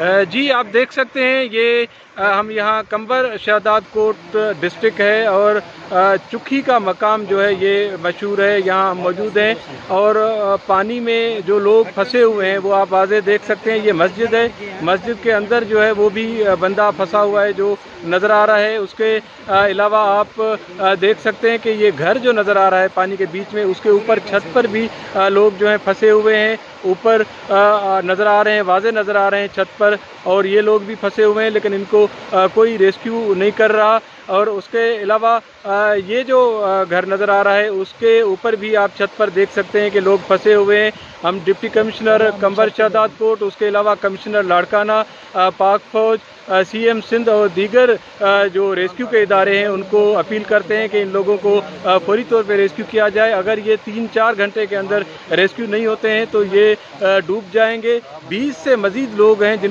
जी आप देख सकते हैं ये हम यहाँ कंबर शहदाद कोट डिस्ट्रिक्ट है और चुखी का मकाम जो है ये मशहूर है, यहाँ मौजूद हैं। और पानी में जो लोग फंसे हुए हैं वो आप वाज़े देख सकते हैं। ये मस्जिद है, मस्जिद के अंदर जो है वो भी बंदा फंसा हुआ है जो नज़र आ रहा है। उसके अलावा आप देख सकते हैं कि ये घर जो नज़र आ रहा है पानी के बीच में, उसके ऊपर छत पर भी लोग जो हैं फंसे हुए हैं। ऊपर नज़र आ रहे हैं, वाज़े नज़र आ रहे हैं छत पर, और ये लोग भी फंसे हुए हैं लेकिन इनको कोई रेस्क्यू नहीं कर रहा। और उसके अलावा ये जो घर नज़र आ रहा है उसके ऊपर भी आप छत पर देख सकते हैं कि लोग फंसे हुए हैं। हम डिप्टी कमिश्नर कंबर शहदाद कोट, उसके अलावा कमिश्नर लाड़काना, पाक फ़ौज, CM सिंध और दीगर जो रेस्क्यू के इदारे हैं उनको अपील करते हैं कि इन लोगों को फौरी तौर पर रेस्क्यू किया जाए। अगर ये 3-4 घंटे के अंदर रेस्क्यू नहीं होते हैं तो ये डूब जाएंगे। 20 से मज़ीद लोग हैं जिन